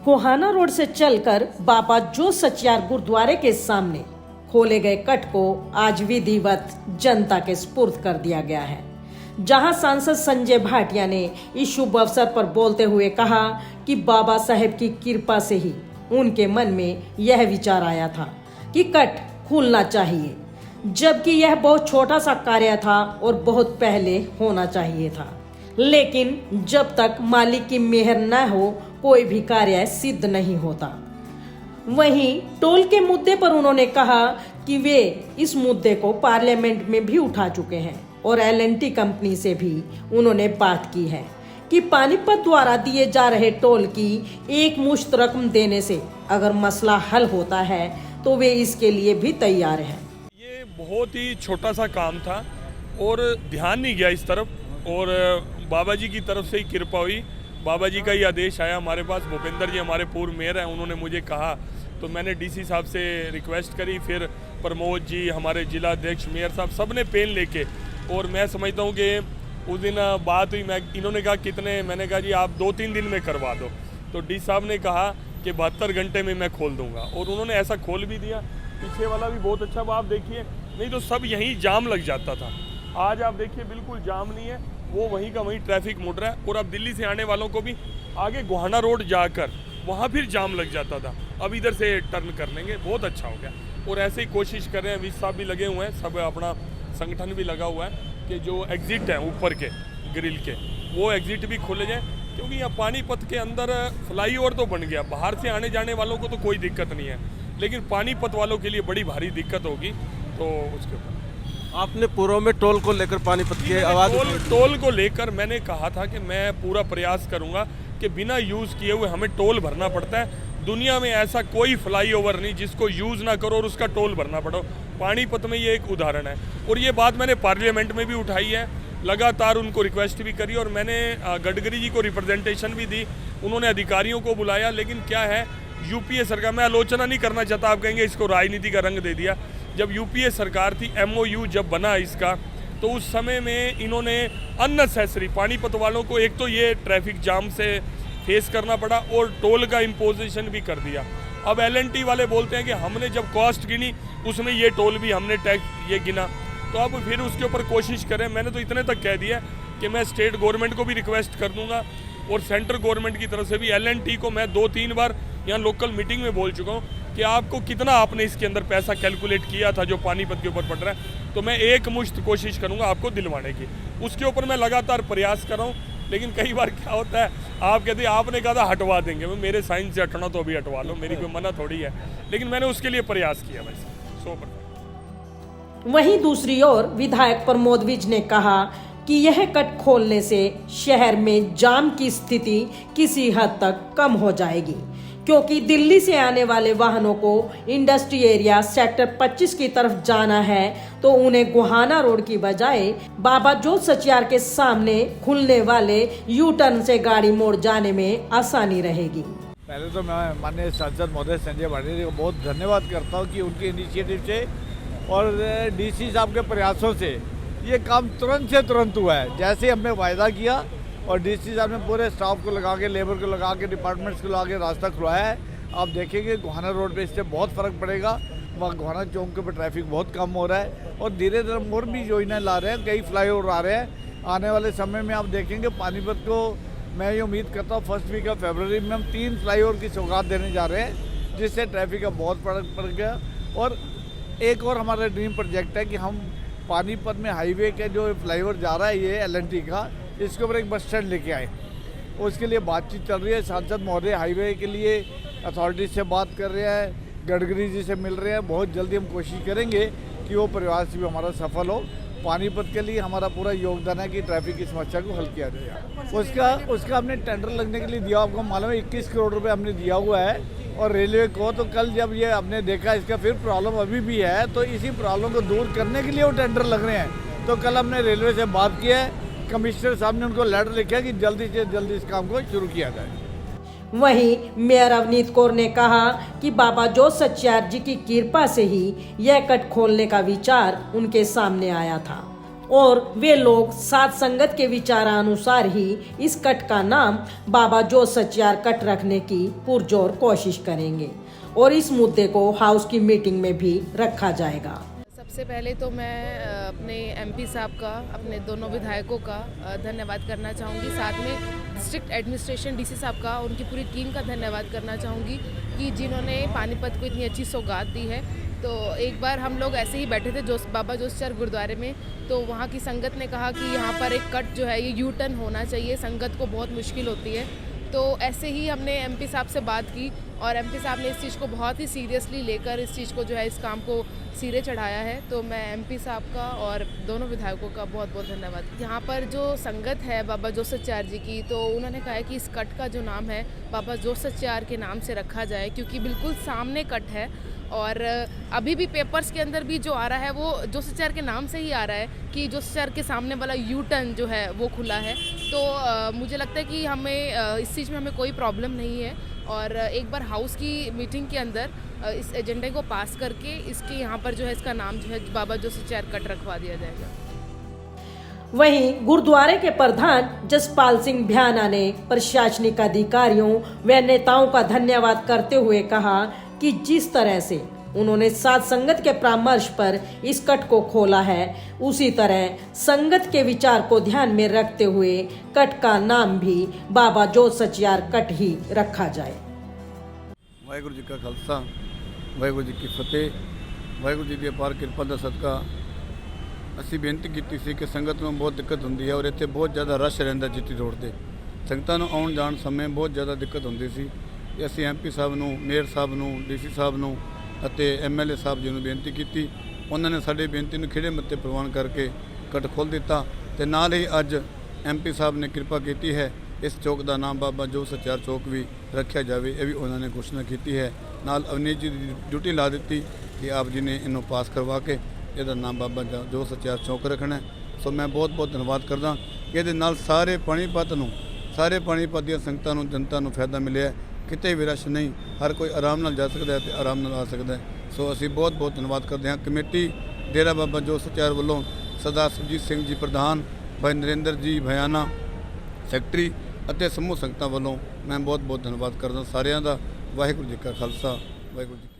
Gohana road से चलकर बाबा जो सचियार गुरुद्वारे के सामने खोले गए कट को आज विधिवत जनता के सुपुर्द कर दिया गया है, जहां सांसद संजय भाटिया ने इस शुभ अवसर पर बोलते हुए कहा कि बाबा साहेब की कृपा से ही उनके मन में यह विचार आया था कि कट खुलना चाहिए, जबकि यह बहुत छोटा सा कार्य था और बहुत पहले होना चाहिए था, लेकिन जब तक मालिक की मेहर न हो कोई भी कार्य सिद्ध नहीं होता। वहीं टोल के मुद्दे पर उन्होंने कहा कि वे इस मुद्दे को पार्लियामेंट में भी उठा चुके हैं और L&T कंपनी से भी उन्होंने बात की है कि पानीपत द्वारा दिए जा रहे टोल की एक मुश्त रकम देने से अगर मसला हल होता है तो वे इसके लिए भी तैयार हैं। ये बहुत ही छोटा सा काम था और ध्यान नहीं गया इस तरफ, और बाबा जी की तरफ से ही कृपा हुई। बाबा जी का ही आदेश आया हमारे पास। भूपेंद्र जी हमारे पूर्व मेयर हैं, उन्होंने मुझे कहा तो मैंने डीसी साहब से रिक्वेस्ट करी, फिर प्रमोद जी हमारे जिला अध्यक्ष मेयर साहब सब ने पेन लेके, और मैं समझता हूँ कि उस दिन बात हुई, मैं इन्होंने कहा कितने, मैंने कहा जी आप 2-3 दिन में करवा दो, तो डी साहब ने कहा कि 72 घंटे में मैं खोल दूंगा, और उन्होंने ऐसा खोल भी दिया। पीछे वाला भी बहुत अच्छा, आप देखिए, नहीं तो सब यहीं जाम लग जाता था। आज आप देखिए बिल्कुल जाम नहीं है, वो वहीं का वहीं ट्रैफिक मुड़ रहा है। और अब दिल्ली से आने वालों को भी आगे गोहाना रोड जाकर वहाँ फिर जाम लग जाता था, अब इधर से टर्न कर लेंगे, बहुत अच्छा हो गया। और ऐसे ही कोशिश कर रहे हैं, विश साहब भी लगे हुए हैं, सब अपना संगठन भी लगा हुआ है कि जो एग्जिट है ऊपर के ग्रिल के वो एग्जिट भी खोले जाए, क्योंकि यहाँ पानीपत के अंदर फ्लाईओवर तो बन गया, बाहर से आने जाने वालों को तो कोई दिक्कत नहीं है, लेकिन पानीपत वालों के लिए बड़ी भारी दिक्कत होगी। तो उसके ऊपर आपने पूर्व में टोल को लेकर पानीपत की आवाज़ टोल को लेकर मैंने कहा था कि मैं पूरा प्रयास करूंगा कि बिना यूज़ किए हुए हमें टोल भरना पड़ता है। दुनिया में ऐसा कोई फ्लाईओवर नहीं जिसको यूज़ ना करो और उसका टोल भरना पड़ो। पानीपत में ये एक उदाहरण है, और ये बात मैंने पार्लियामेंट में भी उठाई है, लगातार उनको रिक्वेस्ट भी करी, और मैंने गडकरी जी को रिप्रेजेंटेशन भी दी, उन्होंने अधिकारियों को बुलाया। लेकिन क्या है, यूपीए सरकार, मैं आलोचना नहीं करना चाहता, आप कहेंगे इसको राजनीति का रंग दे दिया। जब यूपीए सरकार थी, MOU जब बना इसका, तो उस समय में इन्होंने अननेसेसरी पानीपत वालों को एक तो ये ट्रैफिक जाम से फेस करना पड़ा और टोल का इम्पोजिशन भी कर दिया। अब L&T वाले बोलते हैं कि हमने जब कॉस्ट गिनी उसमें ये टोल भी हमने टैक्स ये गिना, तो अब फिर उसके ऊपर कोशिश करें। मैंने तो इतने तक कह दिया कि मैं स्टेट गवर्नमेंट को भी रिक्वेस्ट कर दूंगा, और सेंट्रल गवर्नमेंट की तरफ से भी L&T को मैं 2-3 बार यहाँ लोकल मीटिंग में बोल चुका हूँ कि आपको कितना आपने इसके अंदर पैसा कैलकुलेट किया था जो पानीपत के ऊपर पड़ रहा है, तो मैं एक मुश्त कोशिश करूँगा आपको दिलवाने की। उसके ऊपर मैं लगातार प्रयास कर रहा हूँ। लेकिन कई बार क्या होता है, आप कहते हैं आपने कहा था हटवा देंगे, मैं मेरे साइन से हटना तो अभी हटवा लो, मेरी कोई मना थोड़ी है, लेकिन मैंने उसके लिए प्रयास किया वैसे 100%। वहीं दूसरी ओर विधायक प्रमोद विज ने कहा कि यह कट खोलने से शहर में जाम की स्थिति किसी हद तक कम हो जाएगी, क्योंकि दिल्ली से आने वाले वाहनों को इंडस्ट्री एरिया सेक्टर 25 की तरफ जाना है तो उन्हें गोहाना रोड की बजाय बाबा जो सचियार के सामने खुलने वाले यू टर्न से गाड़ी मोड़ जाने में आसानी रहेगी। पहले तो मैं माननीय सांसद महोदय संजय भाटिया जी को बहुत धन्यवाद करता हूँ कि उनके इनिशिएटिव से और डीसी साहब के प्रयासों से ये काम तुरंत से तुरंत हुआ है। जैसे हमने वायदा किया और डीसी साहब ने पूरे स्टाफ को लगा के, लेबर को लगा के, डिपार्टमेंट्स को लगा के रास्ता खुलवाया है। आप देखेंगे गोहाना रोड पे इससे बहुत फ़र्क पड़ेगा। वहाँ गोहाना चौक के ऊपर ट्रैफिक बहुत कम हो रहा है, और धीरे धीरे और भी योजनाएं ला रहे हैं, कई फ्लाईओवर आ रहे हैं। आने वाले समय में आप देखेंगे पानीपत को, मैं ये उम्मीद करता हूँ फर्स्ट वीक ऑफ फरवरी में हम 3 फ्लाईओवर की सौगात देने जा रहे हैं, जिससे ट्रैफिक का बहुत फर्क पड़ गया। और एक और हमारा ड्रीम प्रोजेक्ट है कि हम पानीपत में हाईवे के जो फ्लाईओवर जा रहा है ये L&T का, इसके ऊपर एक बस स्टैंड लेके आए, उसके लिए बातचीत चल रही है। सांसद महोदय हाईवे के लिए अथॉरिटी से बात कर रहे हैं, गडकरी जी से मिल रहे हैं। बहुत जल्दी हम कोशिश करेंगे कि वो प्रयास भी हमारा सफल हो। पानीपत के लिए हमारा पूरा योगदान है कि ट्रैफिक की समस्या को हल किया जाए। उसका हमने टेंडर लगने के लिए दिया, आपको मालूम है 21 करोड़ रुपये हमने दिया हुआ है, और रेलवे को। तो कल जब ये हमने देखा इसका फिर प्रॉब्लम अभी भी है, तो इसी प्रॉब्लम को दूर करने के लिए वो टेंडर लग रहे हैं। तो कल हमने रेलवे से बात की है, कमिश्नर साहब ने उनको लेटर लिखा कि जल्दी से जल्दी इस काम को शुरू किया जाए। वहीं मेयर अवनीत कौर ने कहा कि बाबा जो सचियार जी की कृपा से ही यह कट खोलने का विचार उनके सामने आया था, और वे लोग साध संगत के विचारानुसार ही इस कट का नाम बाबा जो सचियार कट रखने की पुरजोर कोशिश करेंगे और इस मुद्दे को हाउस की मीटिंग में भी रखा जाएगा। सबसे पहले तो मैं अपने एमपी साहब का, अपने दोनों विधायकों का धन्यवाद करना चाहूँगी। साथ में डिस्ट्रिक्ट एडमिनिस्ट्रेशन डीसी साहब का, उनकी पूरी टीम का धन्यवाद करना चाहूँगी कि जिन्होंने पानीपत को इतनी अच्छी सौगात दी है। तो एक बार हम लोग ऐसे ही बैठे थे बाबा जोसचार गुरुद्वारे में, तो वहाँ की संगत ने कहा कि यहाँ पर एक कट जो है ये यू टर्न होना चाहिए, संगत को बहुत मुश्किल होती है। तो ऐसे ही हमने एमपी साहब से बात की और एमपी साहब ने इस चीज़ को बहुत ही सीरियसली लेकर इस चीज़ को जो है इस काम को सिरे चढ़ाया है। तो मैं एमपी साहब का और दोनों विधायकों का बहुत बहुत धन्यवाद। यहाँ पर जो संगत है बाबा जोसचार जी की, तो उन्होंने कहा है कि इस कट का जो नाम है बाबा जोसचार के नाम से रखा जाए, क्योंकि बिल्कुल सामने कट है और अभी भी पेपर्स के अंदर भी जो आ रहा है वो जोसचार के नाम से ही आ रहा है कि जोसचार के सामने वाला यू टर्न जो है वो खुला है। तो मुझे लगता है कि हमें इस चीज़ में हमें कोई प्रॉब्लम नहीं है और एक बार हाउस की मीटिंग के अंदर इस एजेंडे को पास करके इसके यहाँ पर जो है इसका नाम जो है बाबा जोसचार कट रखवा दिया जाएगा। वहीं गुरुद्वारे के प्रधान जसपाल सिंह भ्याना ने प्रशासनिक अधिकारियों व नेताओं का धन्यवाद करते हुए कहा कि जिस तरह से उन्होंने साध संगत के परामर्श पर इस कट को खोला है, उसी तरह संगत के विचार को ध्यान में रखते हुए कट का नाम भी बाबा जो सचियार कट ही रखा जाए। वाहिगुरू जी का खालसा, वाहिगुरू जी की फतेह। वाहिगुरू जी की अपार किरपा का सदका ਅਸੀਂ ਬੇਨਤੀ ਕੀਤੀ ਸੀ ਕਿ ਸੰਗਤ ਨੂੰ ਬਹੁਤ ਦਿੱਕਤ ਹੁੰਦੀ ਹੈ ਔਰ ਇੱਥੇ ਬਹੁਤ ਜ਼ਿਆਦਾ ਰਸ਼ ਰਹਿੰਦਾ ਜੀਟੀ ਰੋਡ ਤੇ। ਸੰਗਤਾਂ ਨੂੰ ਆਉਣ ਜਾਣ ਸਮੇਂ ਬਹੁਤ ਜ਼ਿਆਦਾ ਦਿੱਕਤ ਹੁੰਦੀ ਸੀ। ਅਸੀਂ ਐਮਪੀ ਸਾਹਿਬ ਨੂੰ, ਮੇਅਰ ਸਾਹਿਬ ਨੂੰ, ਡੀਸੀ ਸਾਹਿਬ ਨੂੰ ਅਤੇ ਐਮਐਲਏ ਸਾਹਿਬ ਜੀ ਨੂੰ ਬੇਨਤੀ ਕੀਤੀ। ਉਹਨਾਂ ਨੇ ਸਾਡੀ ਬੇਨਤੀ ਨੂੰ ਖਿੜੇ ਮੱਥੇ ਪ੍ਰਵਾਨ ਕਰਕੇ ਕਟ ਖੋਲ੍ਹ ਦਿੱਤਾ ਤੇ ਨਾਲ ਹੀ ਅੱਜ ਐਮਪੀ ਸਾਹਿਬ ਨੇ ਕਿਰਪਾ ਕੀਤੀ ਹੈ ਇਸ ਚੌਕ ਦਾ ਨਾਮ ਬਾਬਾ ਜੋ ਸਚਿਆਰ ਚੌਕ ਵੀ ਰੱਖਿਆ ਜਾਵੇ। ਇਹ ਵੀ ਉਹਨਾਂ ਨੇ ਘੋਸ਼ਣਾ ਕੀਤੀ ਹੈ। ਨਾਲ ਅਵਨੀਤ ਜੀ ਦੀ ਡਿਊਟੀ ਲਾ ਦਿੱਤੀ ਕਿ ਆਪ ਜੀ ਨੇ ਇਹਨੂੰ ਪਾਸ ਕਰਵਾ ਕੇ ਇਹਦਾ ਨਾਮ ਬਾਬਾ ਜੋ ਸਚਿਆਰ ਚੌਕ ਰੱਖਣਾ। ਸੋ ਮੈਂ ਬਹੁਤ ਬਹੁਤ ਧੰਨਵਾਦ ਕਰਦਾ। ਇਹਦੇ ਨਾਲ ਸਾਰੇ ਪਾਣੀਪਤ ਦੀਆਂ ਸੰਗਤਾਂ ਨੂੰ, ਜਨਤਾ ਨੂੰ ਫਾਇਦਾ ਮਿਲਿਆ। ਕਿਤੇ ਵੀ ਰਸ਼ ਨਹੀਂ, ਹਰ ਕੋਈ ਆਰਾਮ ਨਾਲ ਜਾ ਸਕਦਾ ਹੈ ਤੇ ਆਰਾਮ ਨਾਲ ਆ ਸਕਦਾ ਹੈ। ਸੋ ਅਸੀਂ ਬਹੁਤ ਬਹੁਤ ਧੰਨਵਾਦ ਕਰਦੇ ਹਾਂ ਕਮੇਟੀ ਡੇਰਾ ਬਾਬਾ ਜੋ ਸਚਿਆਰ ਵੱਲੋਂ ਸਰਦਾਰ ਸੁਰਜੀਤ ਸਿੰਘ ਜੀ ਪ੍ਰਧਾਨ, ਭਾਈ ਨਰਿੰਦਰ ਜੀ ਭਿਆਨਾ ਸੈਕਟਰੀ ਅਤੇ ਸਮੂਹ ਸੰਗਤਾਂ ਵੱਲੋਂ ਮੈਂ ਬਹੁਤ ਬਹੁਤ ਧੰਨਵਾਦ ਕਰਦਾ ਸਾਰਿਆਂ ਦਾ। ਵਾਹਿਗੁਰੂ ਜੀ ਕਾ ਖਾਲਸਾ, ਵਾਹਿਗੁਰੂ ਜੀ